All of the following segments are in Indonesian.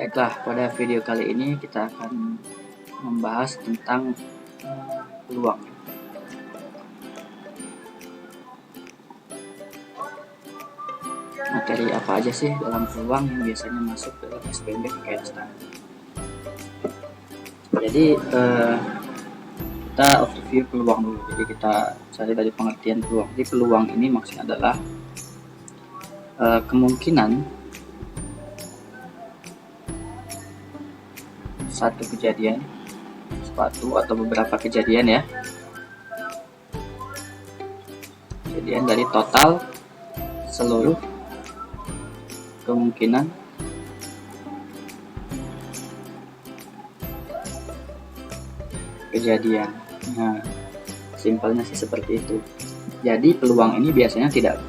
Baiklah, pada video kali ini kita akan membahas tentang peluang. Materi apa aja sih dalam peluang yang biasanya masuk dalam SPB PKN. Jadi kita overview peluang dulu. Jadi kita cari dari pengertian peluang. Jadi peluang ini maksudnya adalah kemungkinan satu kejadian, suatu atau beberapa kejadian ya, kejadian dari total seluruh kemungkinan kejadian. Nah, simpelnya sih seperti itu. Jadi peluang ini biasanya tidak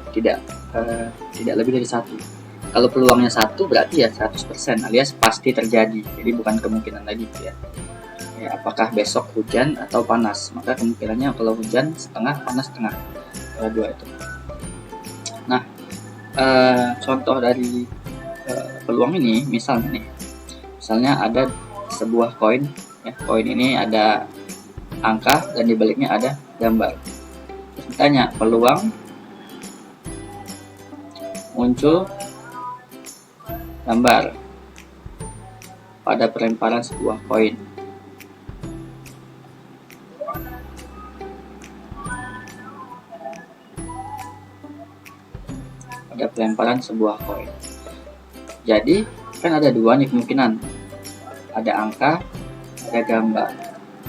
lebih dari satu. Kalau peluangnya satu berarti ya 100% alias pasti terjadi. Jadi bukan kemungkinan lagi ya. Apakah besok hujan atau panas? Maka kemungkinannya kalau hujan setengah, panas setengah. Ada dua itu. Nah, contoh dari peluang ini misalnya ada sebuah koin ya. Koin ini ada angka dan di baliknya ada gambar. Terus ditanya peluang muncul gambar pada pelemparan sebuah koin. Pada pelemparan sebuah koin. Jadi kan ada dua nih kemungkinan. Ada angka, ada gambar.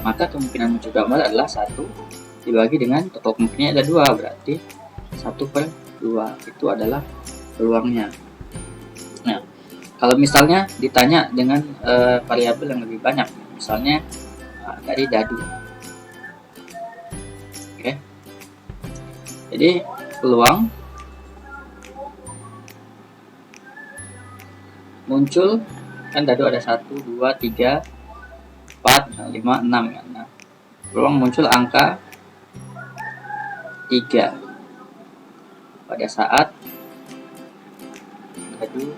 Maka kemungkinan muncul gambar adalah 1 dibagi dengan total kemungkinannya ada 2, berarti 1/2 itu adalah peluangnya. Nah, kalau misalnya ditanya dengan variabel yang lebih banyak, misalnya dari dadu. Oke. Jadi peluang muncul kan dadu ada 1, 2, 3, 4, 5, 6 ya. Nah, peluang muncul angka 3 pada saat dadu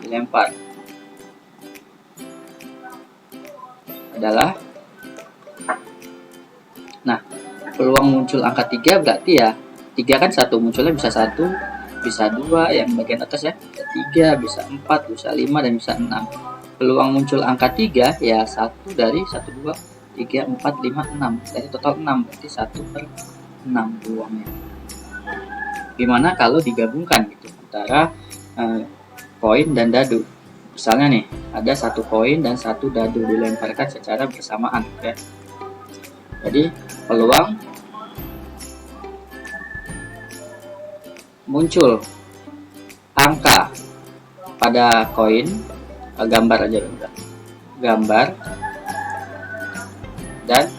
dilempar adalah, nah peluang muncul angka 3 berarti ya 3 kan satu munculnya bisa 1, bisa 2 yang bagian atas ya, bisa 3, bisa 4, bisa 5 dan bisa 6. Peluang muncul angka 3 ya 1 dari 1, 2, 3, 4, 5, 6 dari total 6 berarti 1/6 peluangnya. Gimana kalau digabungkan gitu antara koin dan dadu? Misalnya nih ada 1 koin dan 1 dadu dilemparkan secara bersamaan ya. Jadi peluang muncul angka pada koin, gambar aja bentar. Gambar dan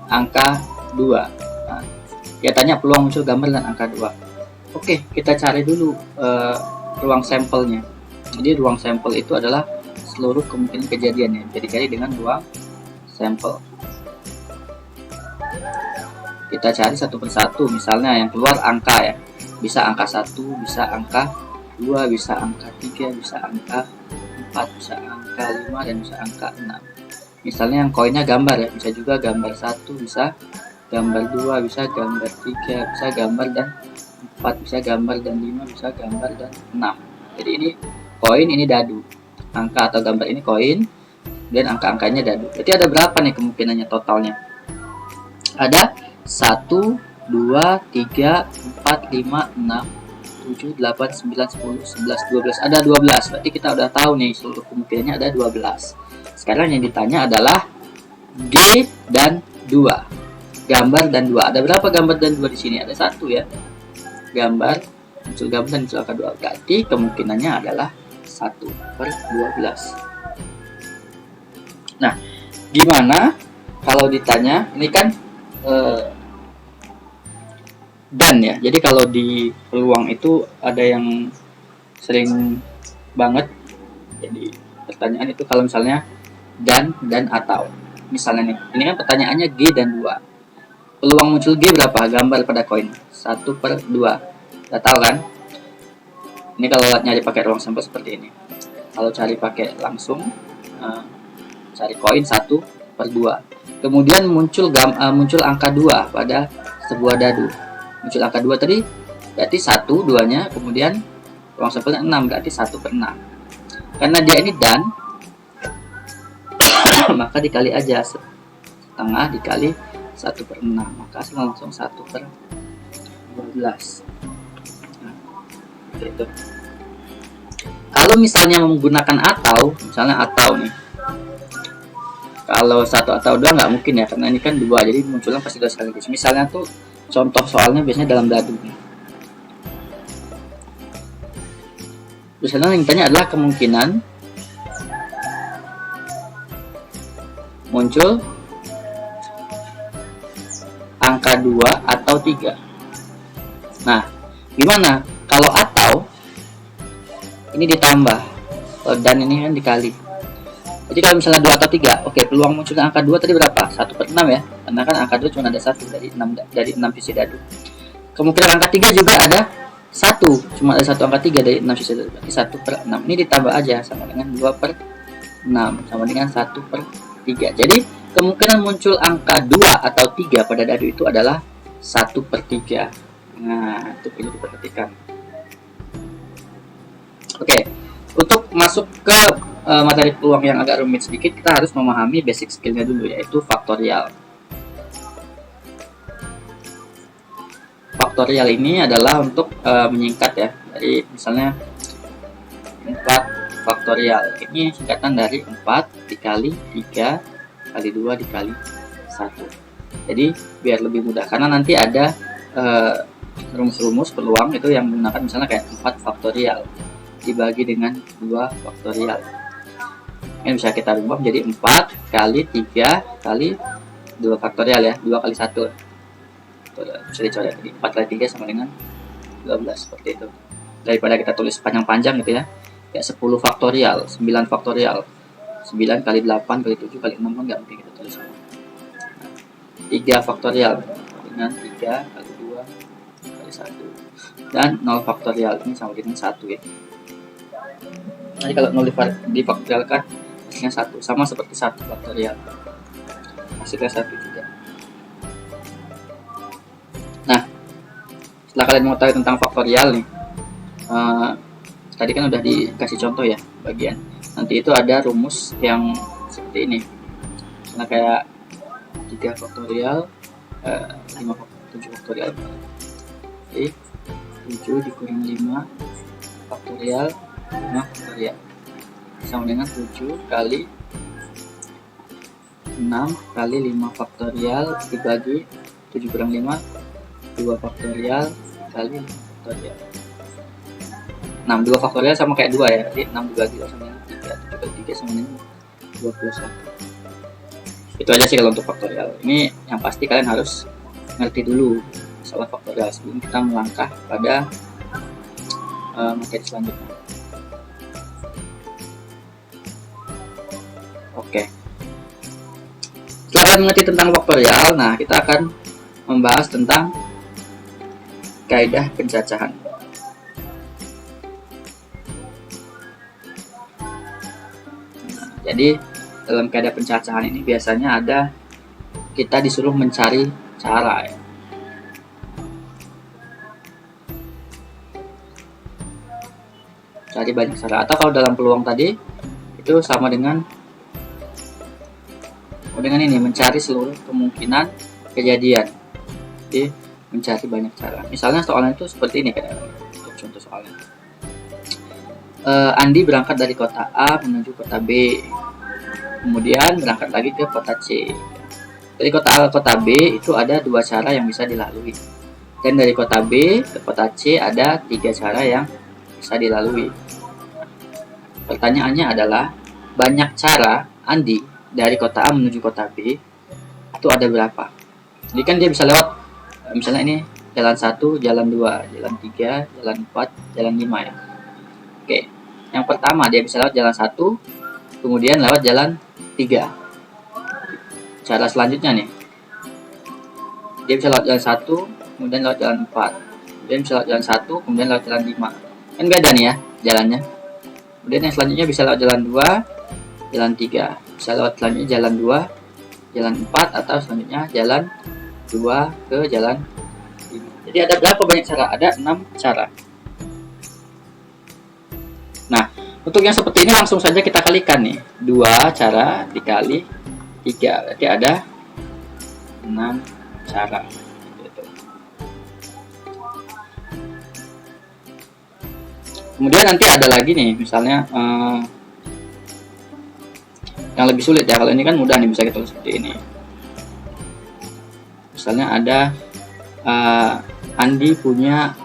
angka 2. Nah, dia tanya peluang muncul gambar dan angka 2. Oke, kita cari dulu ruang sampelnya. Jadi ruang sampel itu adalah seluruh kemungkinan kejadiannya. Jadi cari dengan ruang sampel. Kita cari satu persatu. Misalnya yang keluar angka ya. Bisa angka 1, bisa angka 2, bisa angka 3, bisa angka 4, bisa angka 5 dan bisa angka 6. Misalnya yang koinnya gambar ya. Bisa juga gambar 1, bisa gambar 2, bisa gambar 3, bisa gambar dan 4, bisa gambar dan 5, bisa gambar dan 6. Jadi ini koin, ini dadu. Angka atau gambar ini koin dan angka-angkanya dadu. Berarti ada berapa nih kemungkinannya totalnya? Ada 1, 2, 3, 4, 5, 6, 7, 8, 9, 10, 11, 12. Ada 12. Berarti kita udah tahu nih seluruh kemungkinannya ada 12. Sekarang yang ditanya adalah G dan 2. Gambar dan 2. Ada berapa gambar dan 2 di sini? Ada 1 ya. Gambar, muncul gambar dan muncul angka 2. Berarti kemungkinannya adalah 1/12. Nah, gimana kalau ditanya, ini kan dan ya. Jadi kalau di peluang itu ada yang sering banget jadi pertanyaan itu kalau misalnya dan atau. Misalnya nih, ini kan pertanyaannya G dan 2. Peluang muncul G berapa? Gambar pada koin 1/2. Udah tahu kan? Ini kalau nyari pakai ruang sampel seperti ini. Kalau cari pakai langsung, cari koin 1/2. Kemudian muncul angka 2 pada sebuah dadu. Muncul angka 2 tadi berarti 1 duanya, kemudian ruang sampelnya 6 berarti 1/6. Karena dia ini dan maka dikali aja, setengah dikali 1/6, maka langsung 1/12. Nah, gitu. Kalau misalnya menggunakan misalnya nih, kalau 1 atau 2 nggak mungkin ya, karena ini kan 2, jadi munculnya pasti 2 sekaligus. Misalnya tuh contoh soalnya biasanya dalam dadu nih. Misalnya yang ditanya adalah kemungkinan muncul angka 2 atau 3. Nah, gimana? Kalau atau ini ditambah, dan ini kan dikali. Jadi kalau misalnya 2 atau 3, oke, peluang munculnya angka 2 tadi berapa? 1/6 ya. Karena kan angka 2 cuma ada 1 dari 6 sisi dadu. Kemungkinan angka 3 juga ada 1, cuma ada 1 angka 3 dari 6 sisi dadu, berarti 1/6. Ini ditambah aja sama dengan 2/6 sama dengan 1/3. Jadi kemungkinan muncul angka 2 atau 3 pada dadu itu adalah 1/3. Nah, itu perlu diperhatikan. Oke, untuk masuk ke materi peluang yang agak rumit sedikit, kita harus memahami basic skillnya dulu, yaitu faktorial. Faktorial ini adalah untuk menyingkat ya, dari misalnya 4 faktorial. Ini singkatan dari 4 dikali 3 kali 2 dikali 1. Jadi biar lebih mudah, karena nanti ada rumus-rumus peluang itu yang menggunakan misalnya kayak 4 faktorial dibagi dengan 2 faktorial. Ini bisa kita rubah menjadi 4 kali 3 kali 2 faktorial ya, 2 kali 1. Bisa dicoret, jadi 4 kali 3 sama dengan 12, seperti itu. Daripada kita tulis panjang-panjang gitu ya, kayak 10 faktorial, 9 faktorial, 9 kali 8 kali 7 kali 6 kan nggak mungkin kita tulis. 3 faktorial dengan 3 kali 2 kali 1. Dan 0 faktorial ini sama dengan 1 ya. Jadi kalau 0 difaktorialkan hasilnya 1, sama seperti 1 faktorial, hasilnya 1 juga. Nah, setelah kalian mengetahui tentang faktorial nih, tadi kan udah dikasih contoh ya bagian. Nanti itu ada rumus yang seperti ini. Misalnya kayak 3 faktorial, 7 faktorial. Oke, 7 dikurang 5 faktorial, 5 faktorial sama dengan 7 kali 6 kali 5 faktorial dibagi 7 kurang 5, 2 faktorial kali 5 faktorial. 6, 2 faktorial sama kayak 2 ya, jadi 6 dibagi 2 sama dengan 3, 7 kali 3 sama dengan 21. Itu aja sih kalau untuk faktorial. Ini yang pasti kalian harus ngerti dulu masalah faktorial sebelum kita melangkah pada materi selanjutnya. Oke. Setelah kalian mengerti tentang faktorial, nah kita akan membahas tentang kaidah pencacahan. Nah, jadi dalam kaidah pencacahan ini biasanya ada kita disuruh mencari cara ya. Cari banyak cara, atau kalau dalam peluang tadi itu sama dengan ini, mencari seluruh kemungkinan kejadian. Jadi mencari banyak cara. Misalnya soalnya itu seperti ini kan, untuk contoh soalnya. Andi berangkat dari kota A menuju kota B, kemudian berangkat lagi ke kota C. Dari kota A ke kota B itu ada 2 cara yang bisa dilalui, dan dari kota B ke kota C ada 3 cara yang bisa dilalui. Pertanyaannya adalah, banyak cara Andi dari kota A menuju kota B itu ada berapa? Jadi kan dia bisa lewat, misalnya ini jalan 1, jalan 2, jalan 3, jalan 4, jalan 5 ya. Oke, yang pertama dia bisa lewat jalan 1, kemudian lewat jalan 3. Cara selanjutnya nih, dia bisa lewat jalan 1, kemudian lewat jalan 4, kemudian bisa lewat jalan 1, kemudian lewat jalan 5. Kan beda nih ya jalannya. Kemudian yang selanjutnya bisa lewat jalan 2, jalan 3. Bisa lewat selanjutnya jalan 2, jalan 4, atau selanjutnya jalan 2 ke jalan 5. Jadi ada berapa banyak cara? Ada 6 cara. Nah, untuk yang seperti ini langsung saja kita kalikan nih. 2 cara dikali 3. Berarti ada 6 cara. Kemudian nanti ada lagi nih, misalnya yang lebih sulit ya. Kalau ini kan mudah nih, bisa kita tulis seperti ini. Misalnya ada Andi punya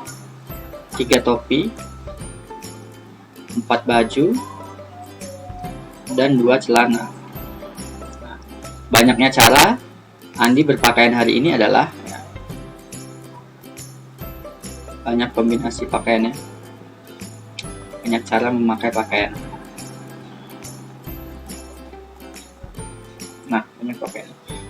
3 topi, 4 baju, dan 2 celana. Nah, banyaknya cara Andi berpakaian hari ini adalah banyak kombinasi pakaiannya, banyak cara memakai pakaian. Nah,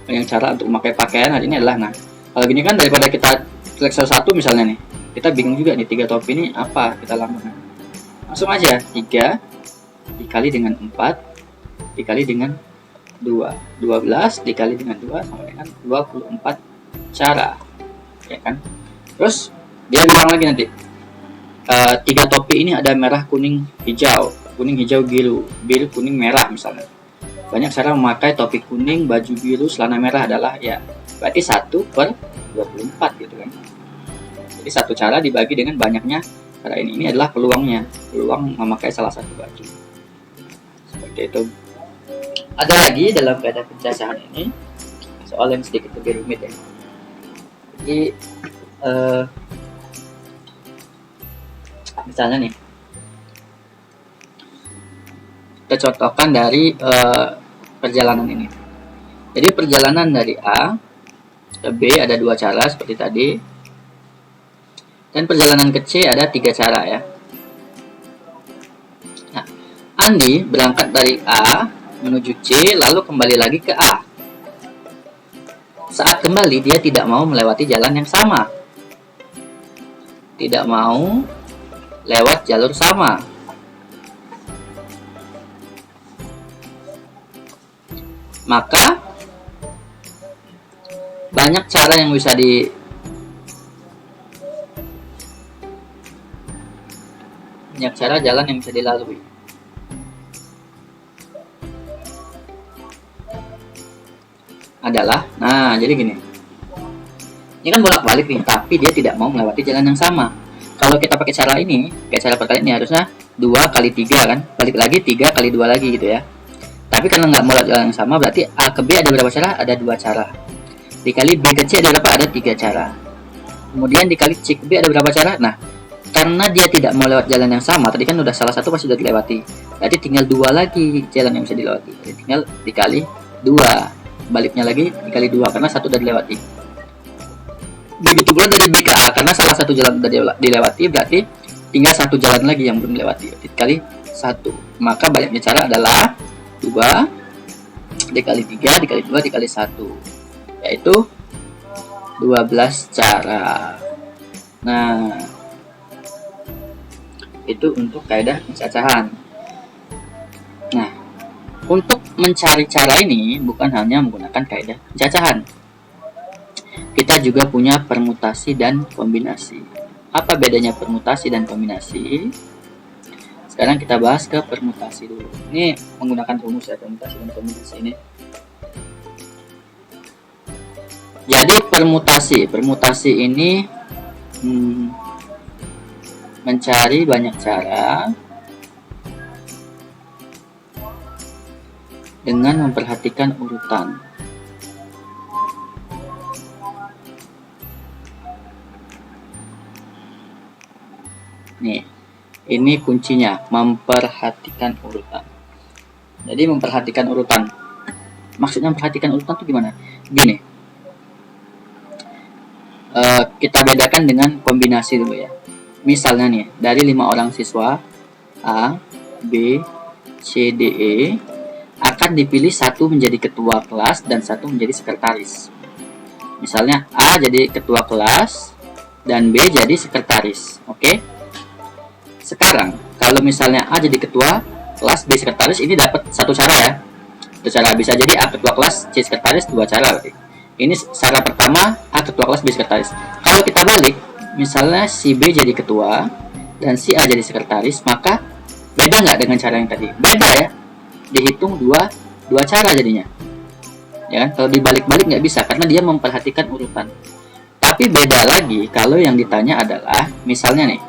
banyak cara untuk memakai pakaian hari ini adalah, nah kalau gini kan daripada kita selek satu misalnya nih, kita bingung juga nih 3 topi ini apa kita lakukan. Langsung aja 3 dikali dengan 4 dikali dengan 2, 12 dikali dengan 2 sama dengan 24 cara, ya kan? Terus dia bilang lagi nanti 3 topi ini ada merah, kuning, hijau, biru, kuning, merah misalnya. Banyak cara memakai topi kuning, baju biru, celana merah adalah, ya berarti 1/24 gitu kan. Jadi satu cara dibagi dengan banyaknya cara ini adalah peluang memakai salah satu baju. Seperti itu. Ada lagi dalam kaidah pencacahan ini soal yang sedikit lebih rumit ya. Jadi misalnya nih, kita contohkan dari perjalanan ini. Jadi perjalanan dari A ke B ada 2 cara seperti tadi, dan perjalanan ke C ada 3 cara ya. Nah, Andi berangkat dari A menuju C lalu kembali lagi ke A. Saat kembali dia tidak mau melewati jalan yang sama, tidak mau lewat jalur sama. Maka banyak cara yang bisa banyak cara jalan yang bisa dilalui. Adalah, nah jadi gini. Ini kan bolak-balik nih, tapi dia tidak mau melewati jalan yang sama. Kalau kita pakai cara ini, kayak cara perkalian ini harusnya 2 kali 3 kan, balik lagi 3 kali 2 lagi gitu ya. Tapi karena nggak mau jalan yang sama, berarti A ke B ada berapa cara? Ada 2 cara. Dikali B ke C ada berapa? Ada 3 cara. Kemudian dikali C ke B ada berapa cara? Nah, karena dia tidak mau lewat jalan yang sama, tadi kan udah salah satu pasti sudah dilewati. Berarti tinggal 2 lagi jalan yang bisa dilewati. Jadi tinggal dikali 2. Baliknya lagi dikali 2 karena satu sudah dilewati. Begitu pula dari B ke A, karena salah satu jalan sudah dilewati, berarti tinggal 1 jalan lagi yang belum dilewati. Dikali 1. Maka banyaknya cara adalah 2 dikali 3 dikali 2 dikali 1, yaitu 12 cara. Nah, itu untuk kaidah pencacahan. Nah, untuk mencari cara ini bukan hanya menggunakan kaidah pencacahan, kita juga punya permutasi dan kombinasi. Apa bedanya permutasi dan kombinasi? Sekarang kita bahas ke permutasi dulu. Ini menggunakan rumus ya, permutasi dan kombinasi ini. Jadi permutasi ini mencari banyak cara dengan memperhatikan urutan. Nih, ini kuncinya, memperhatikan urutan. Jadi memperhatikan urutan, maksudnya memperhatikan urutan itu gimana? Gini, kita bedakan dengan kombinasi dulu ya. Misalnya nih, dari 5 orang siswa A, B, C, D, E akan dipilih 1 menjadi ketua kelas dan 1 menjadi sekretaris. Misalnya A jadi ketua kelas dan B jadi sekretaris. Oke? Sekarang kalau misalnya A jadi ketua kelas, B sekretaris, ini dapat satu cara ya. Satu cara, bisa jadi A ketua kelas, C sekretaris, dua cara berarti. Ini cara pertama, A ketua kelas, B sekretaris. Kalau kita balik, misalnya si B jadi ketua dan si A jadi sekretaris, maka beda nggak dengan cara yang tadi? Beda ya. Dihitung dua cara jadinya. Ya kan? Kalau dibalik-balik nggak bisa karena dia memperhatikan urutan. Tapi beda lagi kalau yang ditanya adalah misalnya nih,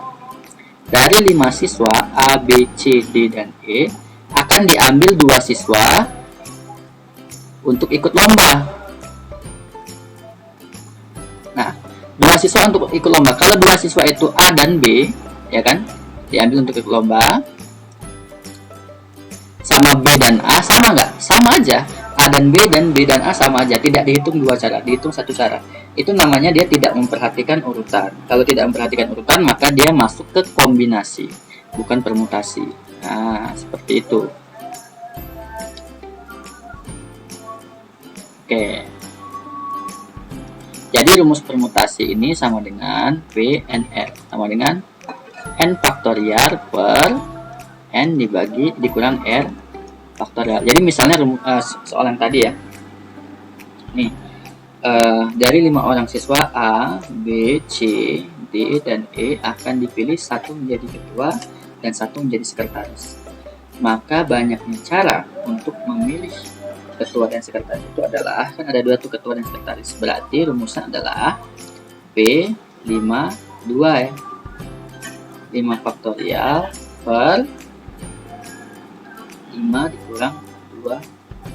dari 5 siswa A, B, C, D, dan E akan diambil 2 siswa untuk ikut lomba. Nah, 2 siswa untuk ikut lomba. Kalau 2 siswa itu A dan B, ya kan, diambil untuk ikut lomba, sama B dan A sama nggak? Sama aja. A dan B dan A sama aja. Tidak dihitung dua cara, dihitung satu cara. Itu namanya dia tidak memperhatikan urutan. Kalau tidak memperhatikan urutan, maka dia masuk ke kombinasi, bukan permutasi. Nah, seperti itu. Oke. Jadi rumus permutasi ini sama dengan P N R, sama dengan N faktorial per N dikurang R faktorial. Jadi misalnya soal yang tadi ya. Nih, dari 5 orang siswa A, B, C, D, dan E akan dipilih satu menjadi ketua dan satu menjadi sekretaris. Maka banyaknya cara untuk memilih ketua dan sekretaris itu adalah, kan ada 2 tuh ketua dan sekretaris. Berarti rumusnya adalah P5 2 ya. 5 faktorial per 5 dikurang 2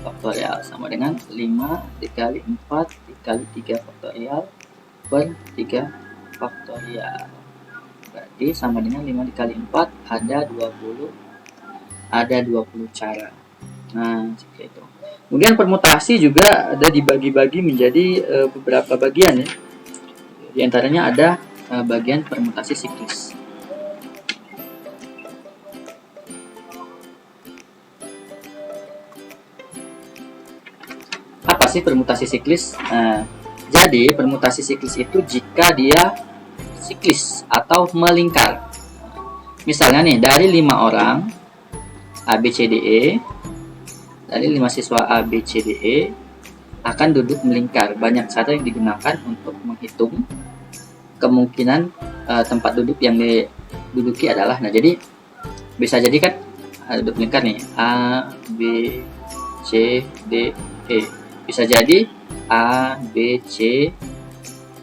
faktorial sama dengan 5 dikali 4 dikali 3 faktorial per 3 faktorial. Berarti sama dengan 5 dikali 4 ada 20 cara. Nah, seperti itu. Kemudian permutasi juga ada dibagi-bagi menjadi beberapa bagian ya. Di antaranya ada bagian permutasi siklis. Apa sih permutasi siklis? Jadi permutasi siklis itu jika dia siklis atau melingkar. Misalnya nih, dari 5 orang A, B, C, D, E, dari 5 siswa A, B, C, D, E akan duduk melingkar. Banyak cara yang digunakan untuk menghitung kemungkinan tempat duduk yang diduduki adalah, nah jadi bisa jadi kan duduk melingkar nih A, B, C, D, E. Bisa jadi A, B, C,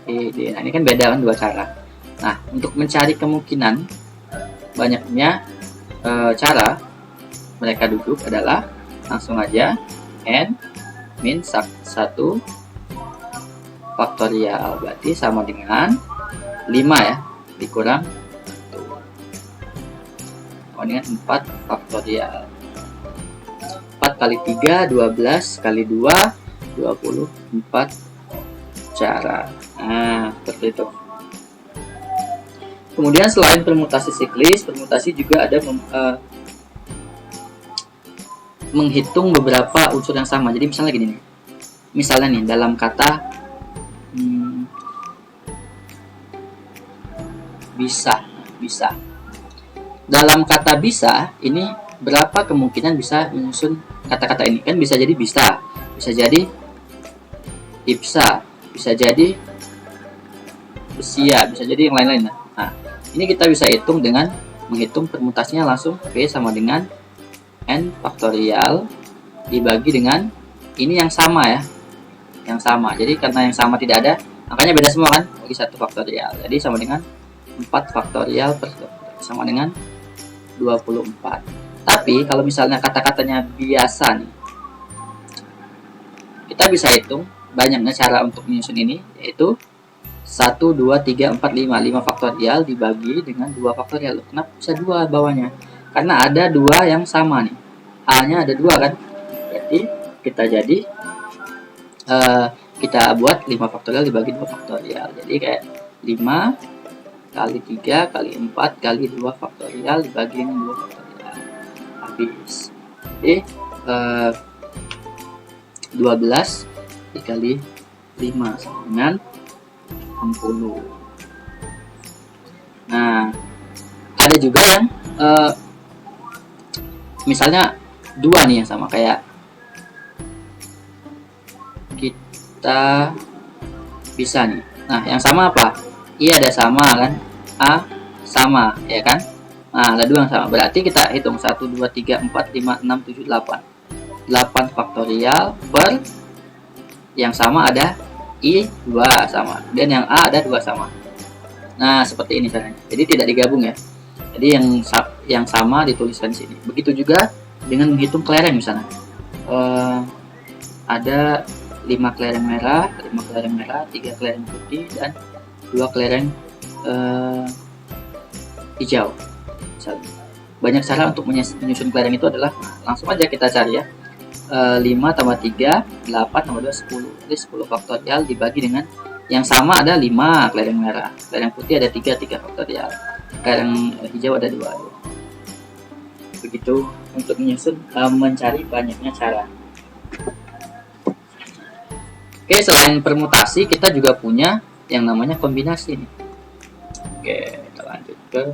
E, D. Nah, ini kan beda kan 2 cara. Nah, untuk mencari kemungkinan banyaknya cara mereka duduk adalah langsung aja N min 1 faktorial. Berarti sama dengan 5 ya, dikurang 1. Sama dengan 4 faktorial. 4 kali 3, 12 kali 2, 24 cara. Nah, seperti itu. Kemudian selain permutasi siklis, permutasi juga ada menghitung beberapa unsur yang sama. Jadi misalnya gini nih. Misalnya nih dalam kata bisa. Dalam kata bisa ini berapa kemungkinan bisa menyusun kata-kata ini? Kan bisa jadi bisa jadi ipsa, bisa jadi besia, bisa jadi yang lain-lain. Nah, ini kita bisa hitung dengan menghitung permutasinya langsung. P sama dengan N faktorial dibagi dengan ini yang sama ya, yang sama. Jadi karena yang sama tidak ada, angkanya beda semua kan, bagi 1 faktorial. Jadi sama dengan 4 faktorial sama dengan 24. Tapi kalau misalnya kata-katanya biasa nih, kita bisa hitung banyaknya cara untuk menyusun ini, yaitu 1, 2, 3, 4, 5 faktorial dibagi dengan 2 faktorial. Kenapa bisa 2 bawahnya? Karena ada 2 yang sama nih, A nya ada 2 kan, berarti kita buat 5 faktorial dibagi 2 faktorial. Jadi kayak 5 kali 3 kali 4 kali 2 faktorial dibagi dengan 2 faktorial, habis. Jadi 12 dikali 5 sama dengan 60. Nah, ada juga yang misalnya dua nih yang sama, kayak kita bisa nih. Nah, yang sama apa? I ada sama kan, A sama ya kan. Nah, ada dua yang sama, berarti kita hitung 1, 2, 3, 4, 5, 6, 7, 8 8 faktorial per yang sama ada I 2 sama, dan yang A ada 2 sama. Nah, seperti ini caranya. Jadi tidak digabung ya. Jadi yang sama dituliskan di sini. Begitu juga dengan menghitung kelereng misalnya. Ada 5 kelereng merah, 3 kelereng putih, dan 2 kelereng hijau. Misalnya. Banyak cara untuk menyusun kelereng itu adalah, langsung aja kita cari ya. 5 tambah 3, 8 tambah 2, 10. Jadi 10 faktorial dibagi dengan yang sama ada 5 kelereng merah, kelereng putih ada 3 faktorial, kelereng hijau ada 2. Begitu untuk menyusun, mencari banyaknya cara. Oke, selain permutasi kita juga punya yang namanya kombinasi nih. Oke, kita lanjut ke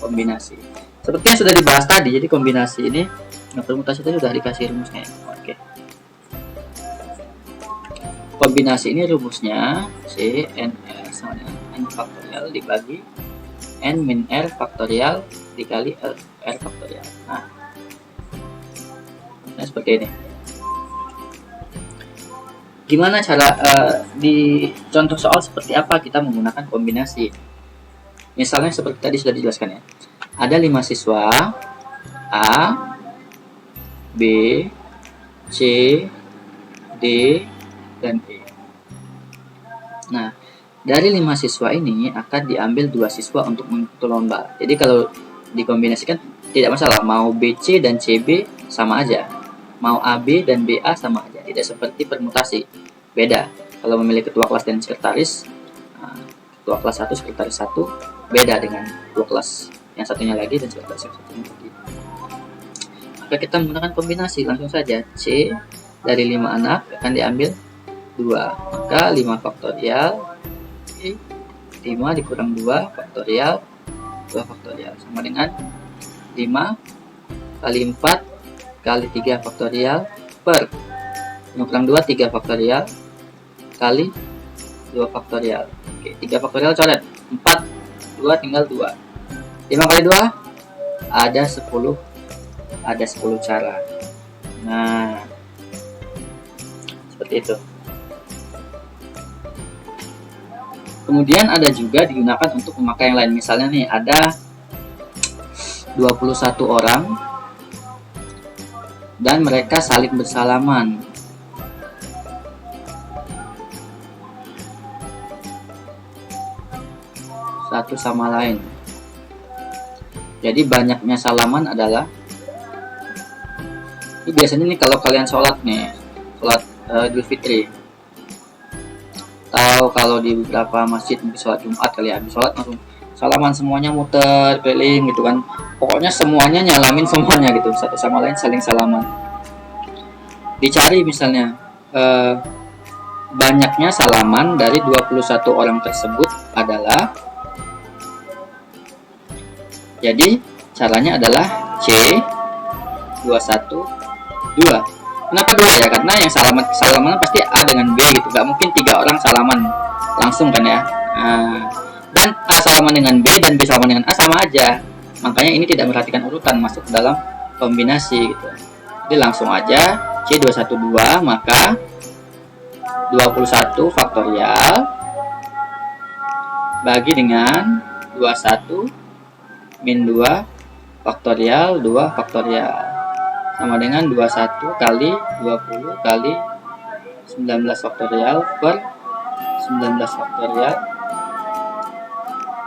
kombinasi. Seperti yang sudah dibahas tadi, jadi kombinasi ini, permutasi tadi sudah dikasih rumusnya. Oke. Kombinasi ini rumusnya C n r sama dengan n faktorial dibagi n min r faktorial dikali r faktorial. Nah, seperti ini. Gimana cara di contoh soal seperti apa kita menggunakan kombinasi? Misalnya seperti tadi sudah dijelaskan ya. Ada 5 siswa A, B, C, D, dan E. Nah, dari 5 siswa ini akan diambil 2 siswa untuk mengikuti lomba. Jadi kalau dikombinasikan tidak masalah, mau BC dan CB sama aja, mau AB dan BA sama aja, tidak seperti permutasi. Beda, kalau memilih ketua kelas dan sekretaris, ketua kelas 1, sekretaris 1, beda dengan ketua kelas yang satunya lagi dan sekretaris yang satunya lagi. Maka kita menggunakan kombinasi, langsung saja C dari 5 anak akan diambil 2, maka 5 faktorial 5 dikurang 2 faktorial 2 faktorial sama dengan 5 kali 4 kali 3 faktorial per 5 kurang 2 3 faktorial kali 2 faktorial. Oke, 3 faktorial coret 4, 2 tinggal 2. 5 kali 2 ada 10 cara. Nah, seperti itu. Kemudian ada juga digunakan untuk memakai yang lain. Misalnya nih ada 21 orang dan mereka saling bersalaman. Satu sama lain. Jadi banyaknya salaman adalah, ini biasanya nih kalau kalian sholat nih, sholat Idul Fitri, atau kalau di beberapa masjid mungkin sholat Jumat kali ya, habis sholat langsung salaman semuanya muter keliling gitu kan, pokoknya semuanya nyalamin semuanya gitu, satu sama lain saling salaman. Dicari misalnya banyaknya salaman dari 21 orang tersebut adalah, jadi caranya adalah C 21 2. Kenapa 2 ya? Karena yang salaman pasti A dengan B gitu. Gak mungkin 3 orang salaman langsung kan ya. Dan A salaman dengan B dan B salaman dengan A sama aja. Makanya ini tidak memperhatikan urutan, masuk dalam kombinasi gitu. Jadi langsung aja C 21 2, maka 21 faktorial bagi dengan 21 min 2 faktorial 2 faktorial sama dengan 21 kali 20 kali 19 faktorial per 19 faktorial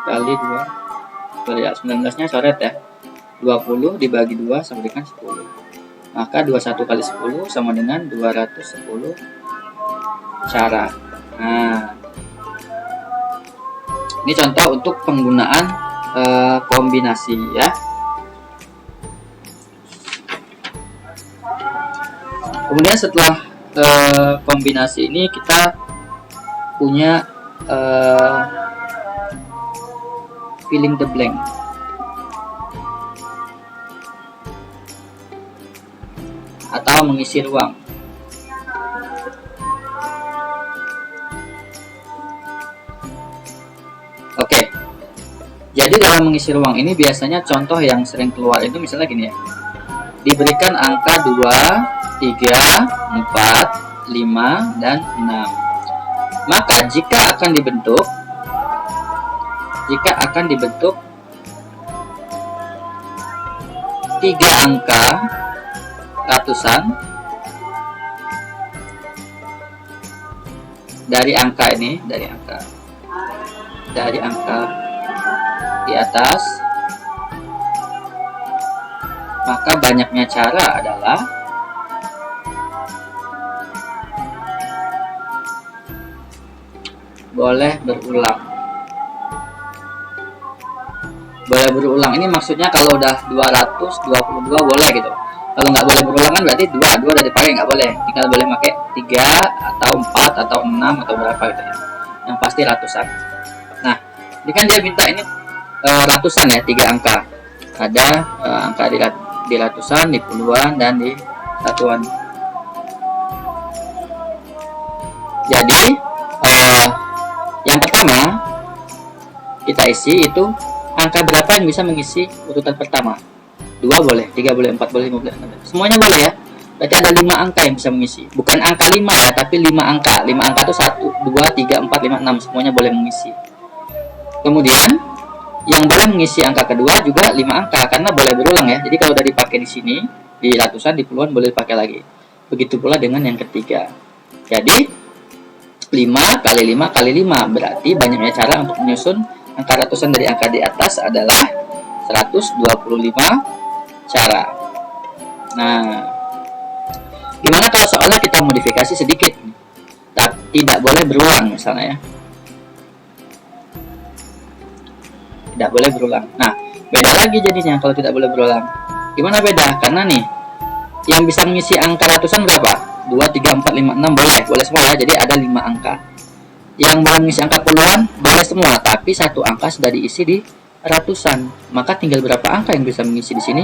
kali 2 faktorial. 19 nya coret ya, 20 dibagi 2 sama dengan 10, maka 21 kali 10 sama dengan 210 cara. Nah, ini contoh untuk penggunaan kombinasi ya. Kemudian setelah kombinasi ini kita punya filling the blank. dalam mengisi ruang. Oke, jadi dalam mengisi ruang ini biasanya contoh yang sering keluar itu misalnya gini ya, diberikan angka 2, 3, 4, 5, dan 6. Maka jika akan dibentuk 3 angka ratusan dari angka ini, dari angka di atas, maka banyaknya cara adalah boleh berulang. Boleh berulang ini maksudnya kalau udah 222 boleh gitu. Kalau nggak boleh berulang kan berarti 2 udah dipakai, nggak boleh. Tinggal boleh pakai 3 atau 4 atau 6 atau berapa gitu ya. Yang pasti ratusan. Nah, ini kan dia minta ini ratusan ya, 3 angka. Ada angka di ratusan, di puluhan, dan di satuan. Jadi yang pertama kita isi itu angka berapa yang bisa mengisi urutan pertama. 2 boleh, 3 boleh, 4 boleh, 5 boleh, 6 boleh. Semuanya boleh ya. Berarti ada 5 angka yang bisa mengisi. Bukan angka 5 ya, tapi 5 angka. 5 angka itu 1, 2, 3, 4, 5, 6. Semuanya boleh mengisi. Kemudian yang boleh mengisi angka kedua juga 5 angka karena boleh berulang ya. Jadi kalau udah dipakai di sini, di ratusan, di puluhan boleh dipakai lagi. Begitu pula dengan yang ketiga. Jadi 5 kali 5 kali 5 berarti banyaknya cara untuk menyusun angka ratusan dari angka di atas adalah 125 cara. Nah, gimana kalau soalnya kita modifikasi sedikit? Tidak boleh berulang misalnya ya. Tidak boleh berulang. Nah, beda lagi jadinya kalau tidak boleh berulang. Gimana beda? Karena nih, yang bisa mengisi angka ratusan berapa? 2, 3, 4, 5, 6 boleh semua ya. Jadi ada 5 angka. Yang boleh mengisi angka puluhan boleh semua, tapi satu angka sudah diisi di ratusan. Maka tinggal berapa angka yang bisa mengisi di sini?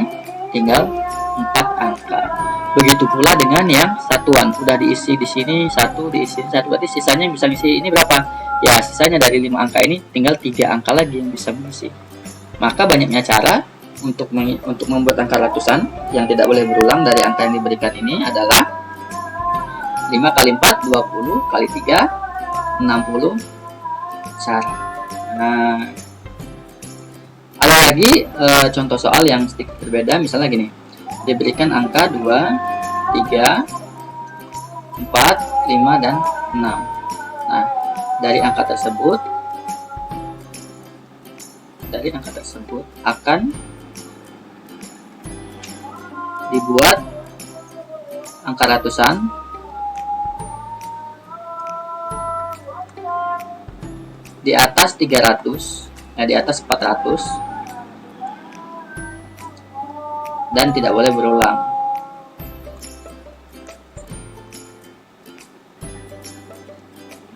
Tinggal 4 angka. Begitu pula dengan yang satuan, sudah diisi di sini 1, diisi 1, berarti sisanya yang bisa mengisi ini berapa? Ya, sisanya dari 5 angka ini tinggal 3 angka lagi yang bisa mengisi. Maka banyaknya cara untuk membuat angka ratusan yang tidak boleh berulang dari angka yang diberikan ini adalah 5 kali 4, 20 kali 3, 60 cara. Nah, ada lagi contoh soal yang sedikit berbeda. Misalnya gini, diberikan angka 2, 3, 4, 5, dan 6. Nah, dari angka tersebut akan dibuat angka ratusan di atas 300, ya di atas 400, dan tidak boleh berulang.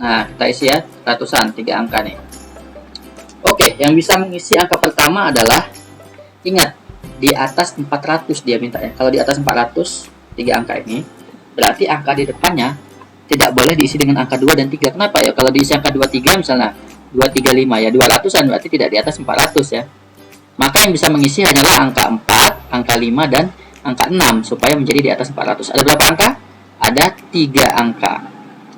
Nah, kita isi ya ratusan, 3 angka nih. Oke, yang bisa mengisi angka pertama adalah, ingat, di atas 400 dia minta ya. Kalau di atas 400, 3 angka ini, berarti angka di depannya tidak boleh diisi dengan angka 2 dan 3. Kenapa ya? Kalau diisi angka 2, 3 misalnya 2, 3, 5 ya 200-an, berarti tidak di atas 400 ya. Maka yang bisa mengisi hanyalah angka 4, angka 5, dan angka 6 supaya menjadi di atas 400. Ada berapa angka? Ada 3 angka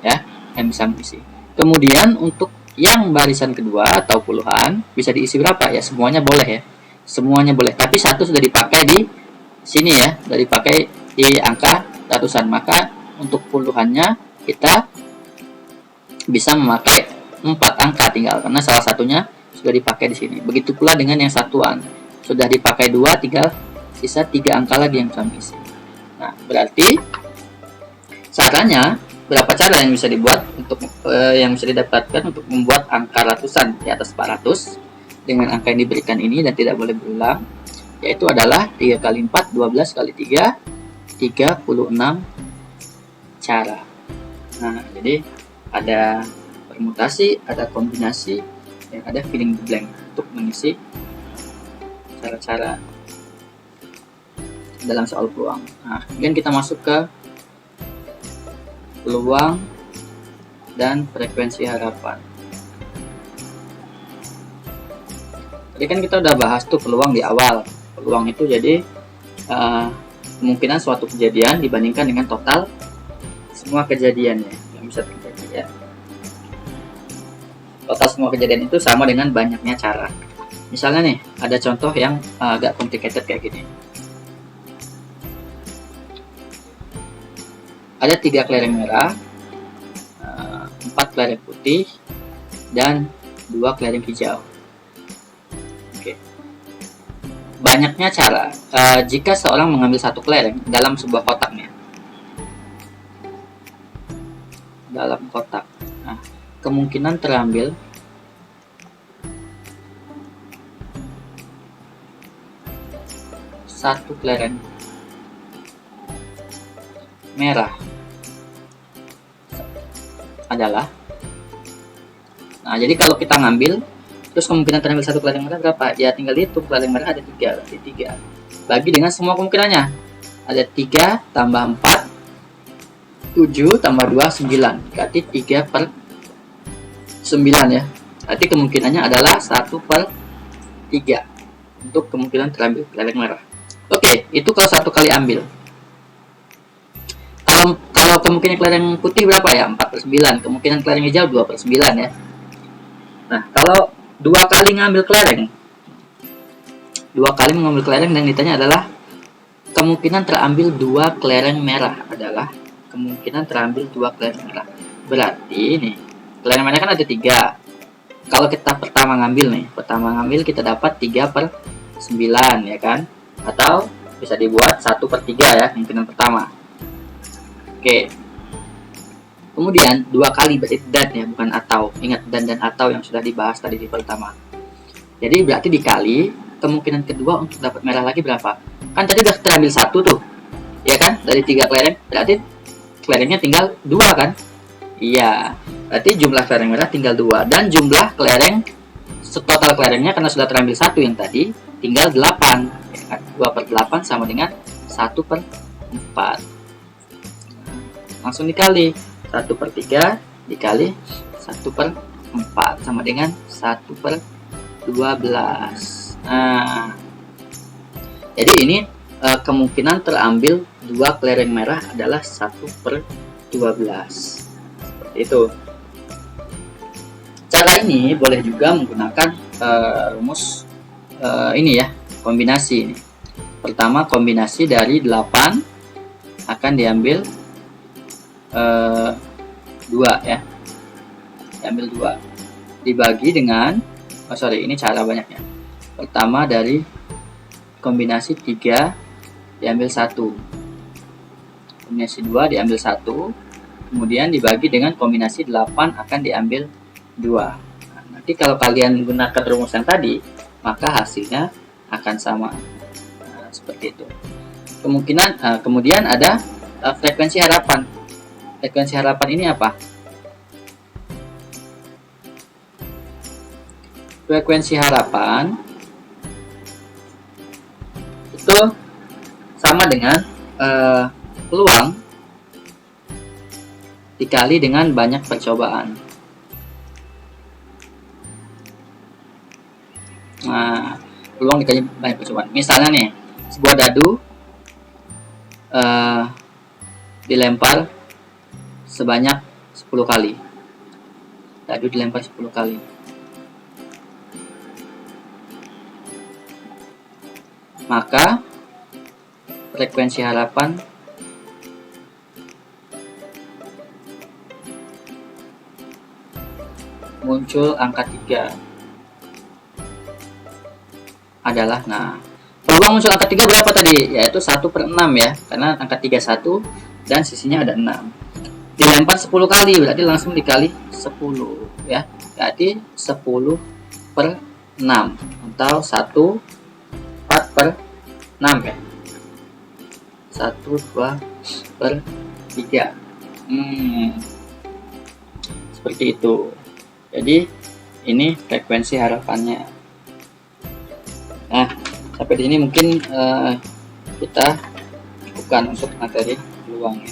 ya yang bisa mengisi. Kemudian untuk yang barisan kedua atau puluhan bisa diisi berapa ya? Semuanya boleh ya. Semuanya boleh. Tapi satu sudah dipakai di sini ya, sudah dipakai di angka ratusan. Maka untuk puluhannya kita bisa memakai 4 angka tinggal karena salah satunya sudah dipakai di sini. Begitu pula dengan yang satuan. Sudah dipakai 2, tinggal sisa 3 angka lagi yang bisa mengisi. Nah, berarti caranya berapa cara yang bisa dibuat untuk yang bisa didapatkan untuk membuat angka ratusan di atas 400 dengan angka yang diberikan ini dan tidak boleh berulang, yaitu adalah 3 kali 4, 12 kali 3, 36 cara. Nah, jadi ada permutasi, ada kombinasi, dan ada filling the blank untuk mengisi cara-cara dalam soal peluang. Nah, kemudian kita masuk ke peluang, dan frekuensi harapan. Tadi kan kita udah bahas tuh peluang di awal. Peluang itu jadi kemungkinan suatu kejadian dibandingkan dengan total semua kejadiannya yang bisa terjadi ya. Total semua kejadian itu sama dengan banyaknya cara. Misalnya nih, ada contoh yang agak complicated kayak gini. Ada 3 kelereng merah, 4 kelereng putih, dan 2 kelereng hijau. Oke. Banyaknya cara. Jika seorang mengambil satu kelereng dalam sebuah kotaknya, dalam kotak, nah, kemungkinan terambil satu kelereng merah adalah, nah jadi kalau kita ngambil terus kemungkinan terambil satu kelereng merah berapa? Ya tinggal hitung, kelereng merah ada 3, berarti 3 bagi dengan semua kemungkinannya, ada 3 tambah 4 7 tambah 2 9, berarti 3 per 9 ya. Berarti kemungkinannya adalah 1/3 untuk kemungkinan terambil kelereng merah. Oke, itu kalau satu kali ambil. Kalau kemungkinan kelereng putih berapa ya? 4/9. Kemungkinan kelereng hijau 2/9 ya. Nah, kalau 2 kali ngambil kelereng, 2 kali mengambil kelereng, dan ditanya adalah kemungkinan terambil 2 kelereng merah adalah kemungkinan terambil 2 kelereng merah. Berarti nih, kelereng merah kan ada 3. Kalau kita pertama ngambil kita dapat 3/9 ya kan? Atau bisa dibuat 1/3 ya, kemungkinan pertama. Oke. Kemudian 2 kali berarti dan ya, bukan atau. Ingat dan atau yang sudah dibahas tadi di pertama. Jadi berarti dikali kemungkinan kedua untuk dapat merah lagi berapa? Kan tadi udah terambil 1 tuh. Ya kan? Dari 3 kelereng, berarti kelerengnya tinggal 2 kan? Iya. Berarti jumlah kelereng merah tinggal 2, dan jumlah kelereng total kelerengnya karena sudah terambil 1 yang tadi tinggal 8. Ya kan? 2/8 sama dengan 1/4. Langsung dikali 1/3 dikali 1/4 sama dengan 1/12. Nah, jadi ini kemungkinan terambil 2 kelereng merah adalah 1/12. Seperti itu. Cara ini boleh juga menggunakan rumus ini ya, kombinasi ini. Pertama, kombinasi dari 8 akan diambil 2 ya, diambil 2 dibagi dengan ini cara banyaknya. Pertama, dari kombinasi 3 diambil 1, kombinasi 2 diambil 1, kemudian dibagi dengan kombinasi 8 akan diambil 2. Nah, nanti kalau kalian gunakan rumus yang tadi, maka hasilnya akan sama. Nah, seperti itu. Kemudian ada frekuensi harapan. Frekuensi harapan ini apa? Frekuensi harapan itu sama dengan peluang dikali dengan banyak percobaan. Nah, peluang dikali banyak percobaan. Misalnya nih, sebuah dadu dilempar sebanyak 10 kali. Dadu dilempar 10 kali. Maka frekuensi harapan muncul angka 3 adalah, nah, peluang muncul angka 3 berapa tadi? Yaitu 1/6 ya, karena angka 3 1 dan sisinya ada 6. Dilempar 10 kali, berarti langsung dikali 10 ya. Berarti 10/6 atau 4/6 ya. 1/2/3. Seperti itu. Jadi ini frekuensi harapannya. Nah, sampai di sini mungkin kita cukupkan untuk materi peluangnya.